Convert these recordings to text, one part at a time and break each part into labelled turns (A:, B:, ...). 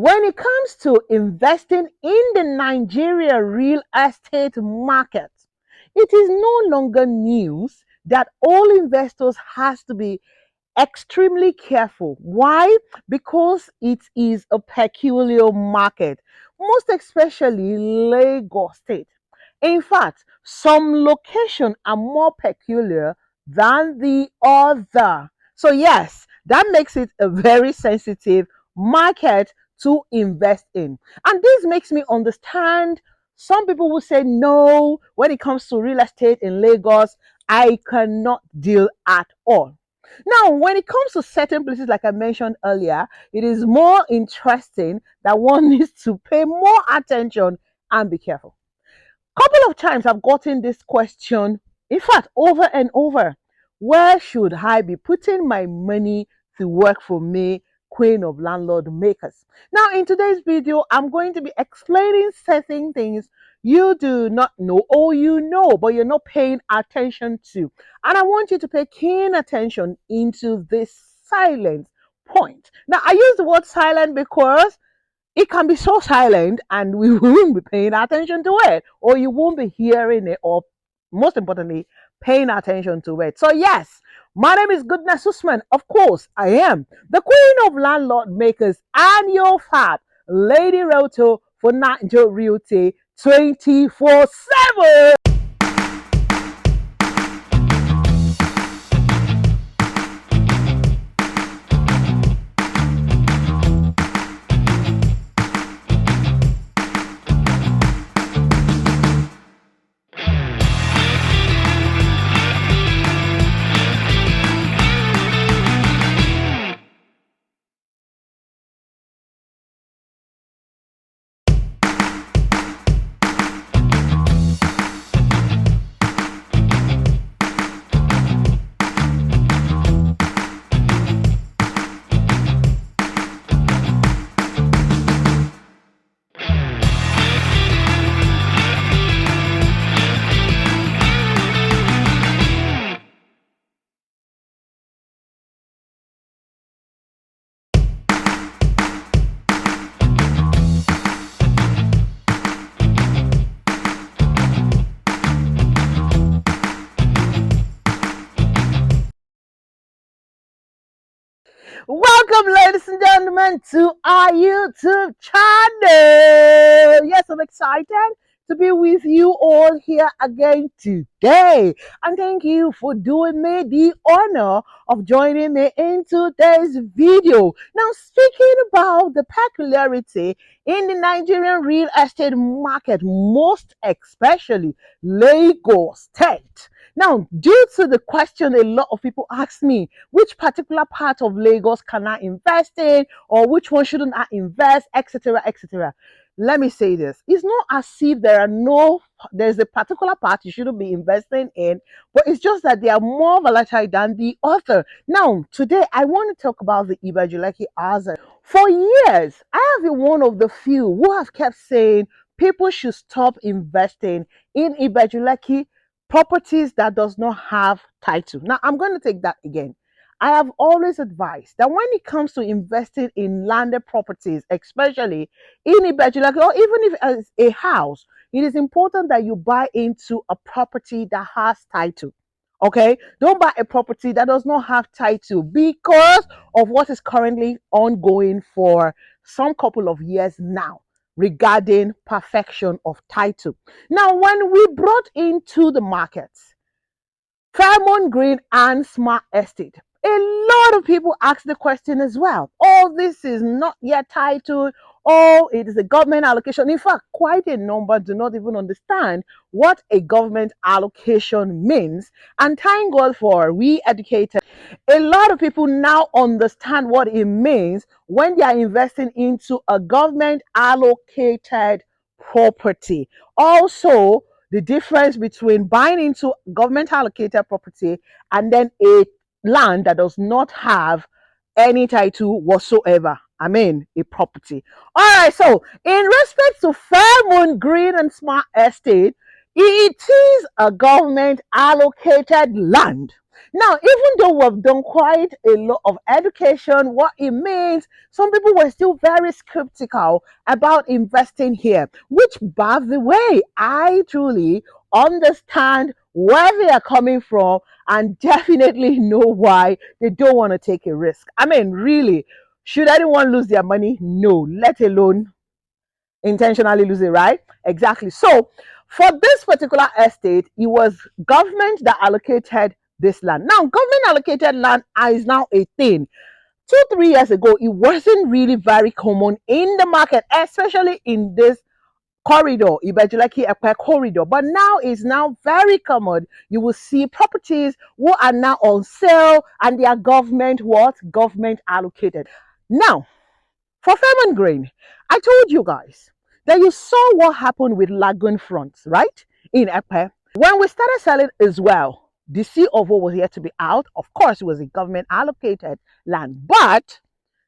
A: When it comes to investing in the Nigeria real estate market, it is no longer news that all investors has to be extremely careful. Why? Because it is a peculiar market, most especially Lagos State. In fact, some locations are more peculiar than the other. So, yes, that makes it a very sensitive market to invest in. And this makes me understand some people will say, no, when it comes to real estate in Lagos, I cannot deal at all. Now, when it comes to certain places, like I mentioned earlier, it is more interesting that one needs to pay more attention and be careful. Couple of times I've gotten this question, in fact, over and over. Where should I be putting my money to work for me, queen of landlord makers? Now, in today's video, I'm going to be explaining certain things you do not know or you know, but you're not paying attention to. And I want you to pay keen attention into this silent point. Now, I use the word silent because it can be so silent and we won't be paying attention to it, or you won't be hearing it, or most importantly, paying attention to it. So, yes, my name is Goodness Usman. Of course, I am the queen of landlord makers and your fab, Lady Roto for Niger Realty 24/7. Welcome, ladies and gentlemen, to our YouTube channel. Yes, I'm excited to be with you all here again today. And thank you for doing me the honor of joining me in today's video. Now, speaking about the peculiarity in the Nigerian real estate market, most especially Lagos State. Now, due to the question a lot of people ask me, which particular part of Lagos can I invest in, or which one shouldn't I invest, etc., etc. Let me say this: it's not as if there's a particular part you shouldn't be investing in, but it's just that they are more volatile than the other. Now, today I want to talk about the Ibeju Lekki asset. For years, I have been one of the few who have kept saying people should stop investing in Ibeju Lekki properties that does not have title. Now, I'm going to take that again. I have always advised that when it comes to investing in landed properties, especially in Ibeju, or even if it's a house, it is important that you buy into a property that has title. Okay, don't buy a property that does not have title because of what is currently ongoing for some couple of years now regarding perfection of title. Now, when we brought into the markets Fairmount Green and Smart Estate, a lot of people ask the question as well. Oh, this is not yet titled. Oh, it is a government allocation. In fact, quite a number do not even understand what a government allocation means. And thank God for we educated. A lot of people now understand what it means when they are investing into a government allocated property. Also, the difference between buying into government allocated property and then a land that does not have any title whatsoever. I mean, a property. All right, so in respect to Fairmount Green and Smart Estate, it is a government allocated land. Now, even though we've done quite a lot of education, what it means, some people were still very skeptical about investing here, which, by the way, I truly understand where they are coming from and definitely know why they don't want to take a risk. I mean, really, should anyone lose their money? No, let alone intentionally lose it, right? Exactly. So, for this particular estate, it was government that allocated this land. Now, government allocated land is now a thing. 2 3 years ago, it wasn't really very common in the market, especially in this corridor, Ibeju Lekki Ekpe corridor. But now it's now very common. You will see properties who are now on sale and they are government what? Government allocated. Now, for Fairmount Grain, I told you guys that you saw what happened with Lagoon Fronts, right? In Ekpe. When we started selling as well, the C of O was yet to be out. Of course, it was a government allocated land, but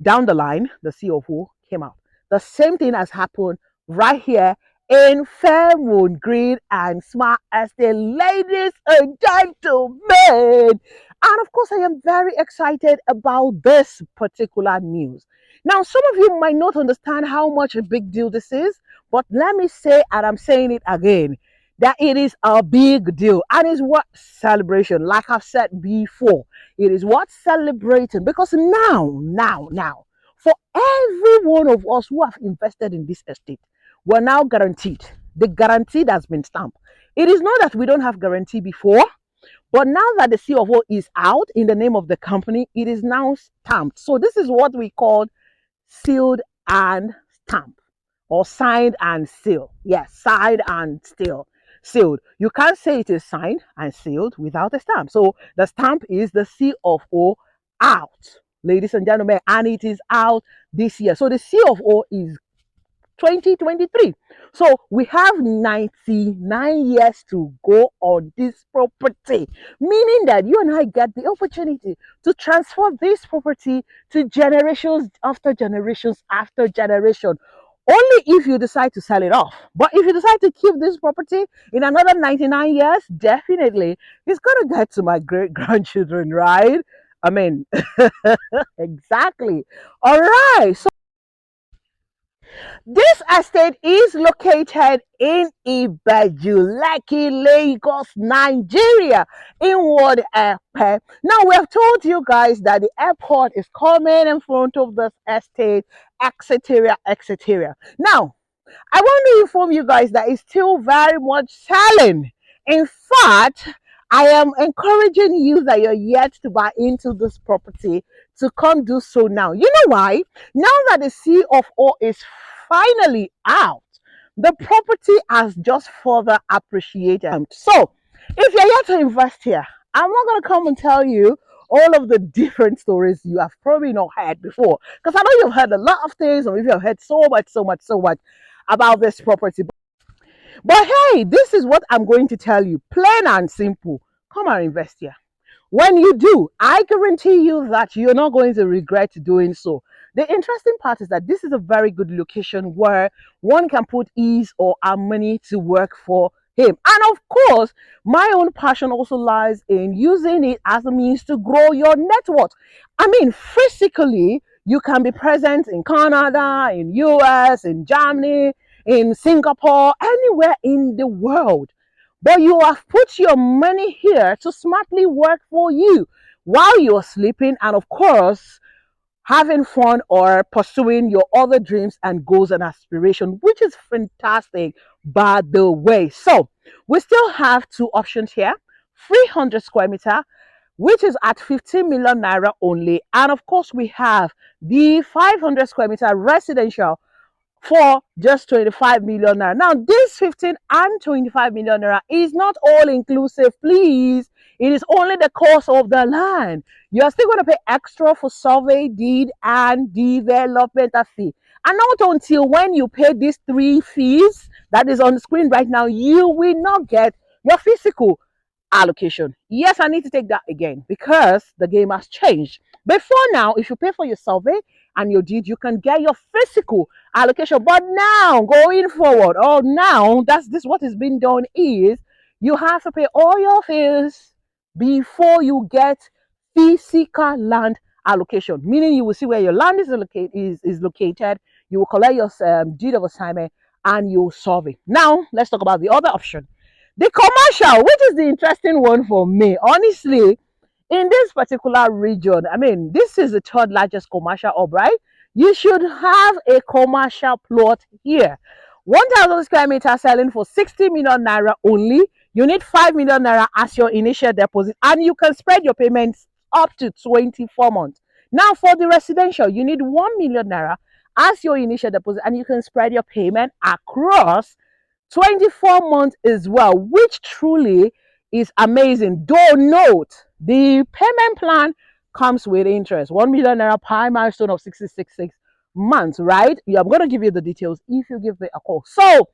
A: down the line, the CFO came out. The same thing has happened right here in Fairmount Green and Smart Estate, ladies and gentlemen. And of course, I am very excited about this particular news. Now, some of you might not understand how much a big deal this is, but let me say, and I'm saying it again, that it is a big deal and it's what celebration, like I've said before. It is what celebrating because now, for every one of us who have invested in this estate, we're now guaranteed. The guarantee has been stamped. It is not that we don't have guarantee before, but now that the C of O is out in the name of the company, it is now stamped. So this is what we call sealed and stamped or signed and sealed. Yes, signed and sealed. You can't say it is signed and sealed without a stamp. So the stamp is the C of O out, ladies and gentlemen, and it is out this year. So the C of O is 2023. So we have 99 years to go on this property, meaning that you and I get the opportunity to transfer this property to generations after generations after generation. Only if you decide to sell it off. But if you decide to keep this property in another 99 years, definitely it's going to get to my great grandchildren, right? I mean, exactly. All right. So this estate is located in Ibeju, Lekki, Lagos, Nigeria, in Ward Airport. Now, we have told you guys that the airport is coming in front of this estate, etc., etc. Now, I want to inform you guys that it's still very much selling. In fact, I am encouraging you that you're yet to buy into this property to come do so now. You know why? Now that the C of O is finally out, the property has just further appreciated. So, if you're yet to invest here, I'm not going to come and tell you all of the different stories you have probably not heard before. Because I know you've heard a lot of things, or maybe you've heard so much about this property. But hey, this is what I'm going to tell you, plain and simple. Come and invest here. When you do, I guarantee you that you're not going to regret doing so. The interesting part is that this is a very good location where one can put ease or our money to work for him. And of course, my own passion also lies in using it as a means to grow your net worth. I mean, physically, you can be present in Canada, in US, in Germany, in Singapore, anywhere in the world. But you have put your money here to smartly work for you while you're sleeping and, of course, having fun or pursuing your other dreams and goals and aspirations, which is fantastic, by the way. So, we still have two options here: 300 square meter, which is at 15 million naira only. And of course, we have the 500 square meter residential for just 25 million naira. Now, this 15 and 25 million naira is not all inclusive, please. It is only the cost of the land. You are still going to pay extra for survey, deed, and development fee. And not until when you pay these three fees that is on the screen right now, you will not get your physical allocation. Yes, I need to take that again because the game has changed. Before now, if you pay for your survey and your deed, you can get your physical allocation. But now, going forward, now that's this what is being done is you have to pay all your fees, before you get physical land allocation, meaning you will see where your land is located. You will collect your deed of assignment and you'll solve it. Now, let's talk about the other option, the commercial, which is the interesting one for me. Honestly, in this particular region, I mean, this is the third largest commercial hub, right? You should have a commercial plot here. 1,000 square meters selling for 60 million naira only. You need 5 million naira as your initial deposit, and you can spread your payments up to 24 months. Now, for the residential, you need 1 million naira as your initial deposit, and you can spread your payment across 24 months as well, which truly is amazing. Though note, the payment plan comes with interest. 1 million naira per milestone of 666 months, right? Yeah, I'm going to give you the details if you give me a call. So,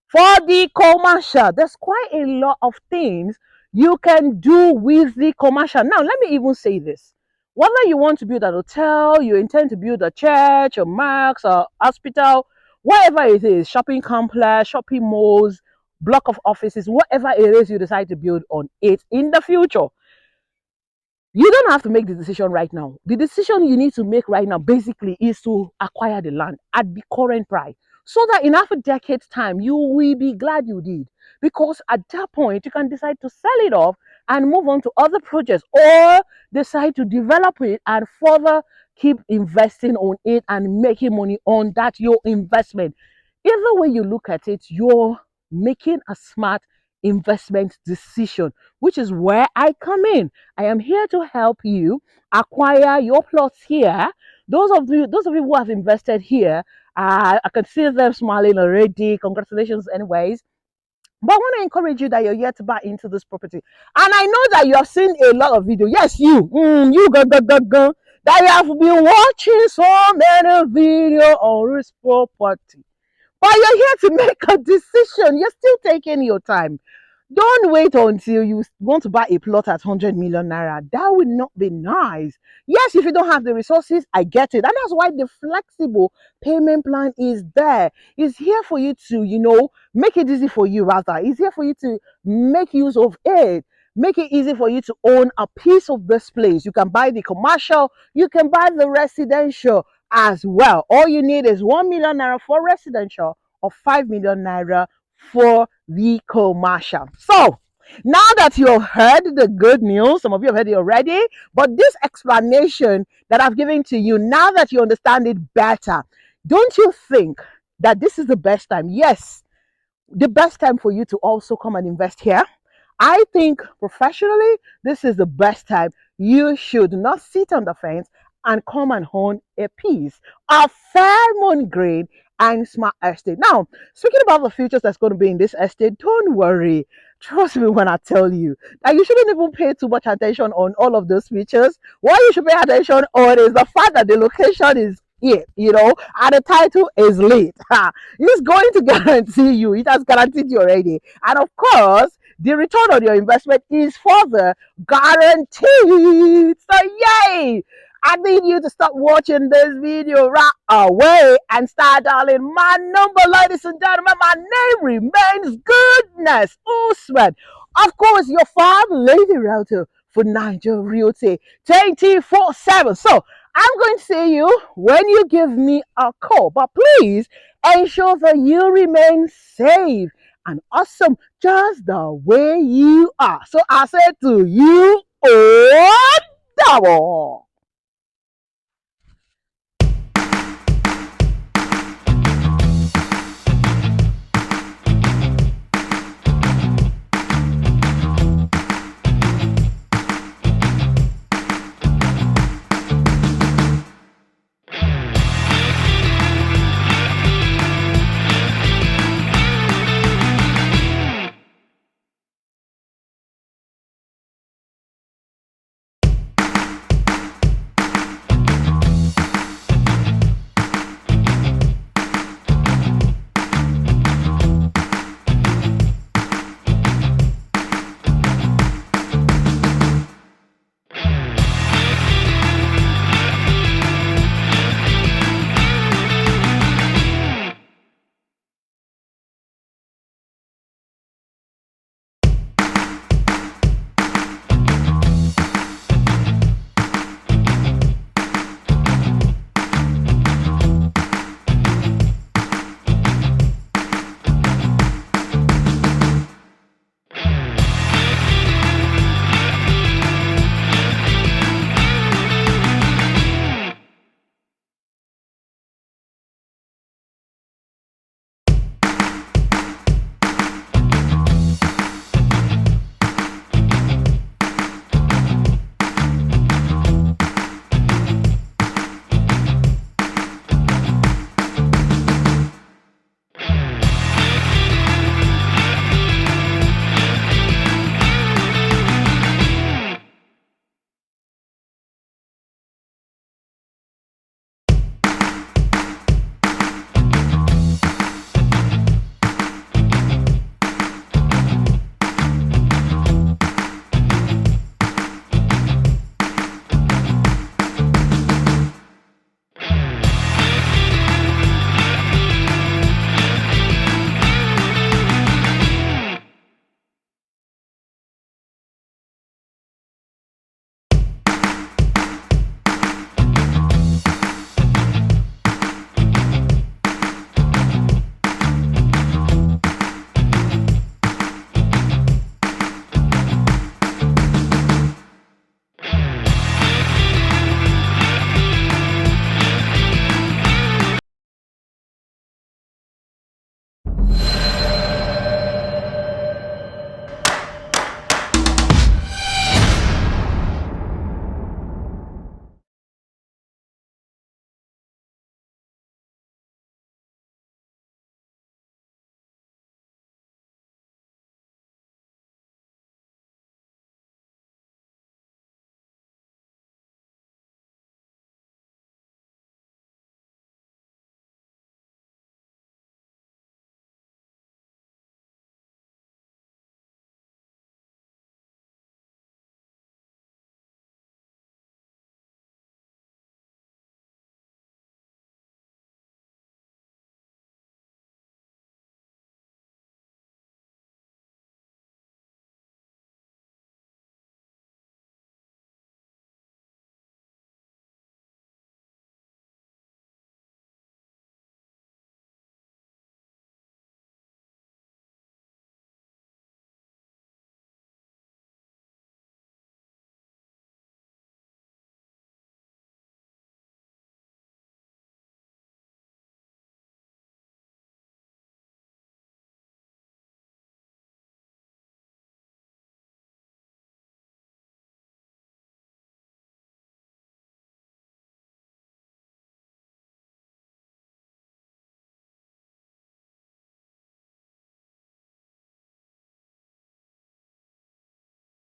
A: for the commercial, there's quite a lot of things you can do with the commercial. Now, let me even say this. Whether you want to build an hotel, you intend to build a church, a mosque, a hospital, whatever it is, shopping complex, shopping malls, block of offices, whatever it is you decide to build on it in the future, you don't have to make the decision right now. The decision you need to make right now basically is to acquire the land at the current price, so that in half a decade's time you will be glad you did, because at that point you can decide to sell it off and move on to other projects, or decide to develop it and further keep investing on it and making money on that your investment. Either way you look at it, you're making a smart investment decision, which is where I come in. I am here to help you acquire your plots here. Those of you who have invested here, I can see them smiling already. Congratulations, anyways. But I want to encourage you that you're here to buy into this property. And I know that you have seen a lot of videos. Yes, you go, that you have been watching so many videos on this property. But you're here to make a decision. You're still taking your time. Don't wait until you want to buy a plot at 100 million naira. That would not be nice. Yes, if you don't have the resources, I get it. And that's why the flexible payment plan is there. It's here for you to, make it easy for you, rather. It's here for you to make use of it. Make it easy for you to own a piece of this place. You can buy the commercial, you can buy the residential as well. All you need is 1 million naira for residential or 5 million naira for the commercial. So, now that you have heard the good news, some of you have heard it already, but this explanation that I've given to you, now that you understand it better, don't you think that this is the best time? Yes, the best time for you to also come and invest here. I think professionally, this is the best time. You should not sit on the fence and come and own a piece of Fairmount Green and Smart Estate. Now, speaking about the features that's going to be in this estate, don't worry. Trust me when I tell you that you shouldn't even pay too much attention on all of those features. What you should pay attention on is the fact that the location is it, and the title is lit. It's going to guarantee you, it has guaranteed you already. And of course, the return on your investment is further guaranteed. So, yay! I need you to stop watching this video right away and start dialing my number, ladies and gentlemen. My name remains Goodness Usman. Of course, your farm lady realtor for Niger Realty 24/7. So, I'm going to see you when you give me a call. But please ensure that you remain safe and awesome just the way you are. So I said to you, oh, double.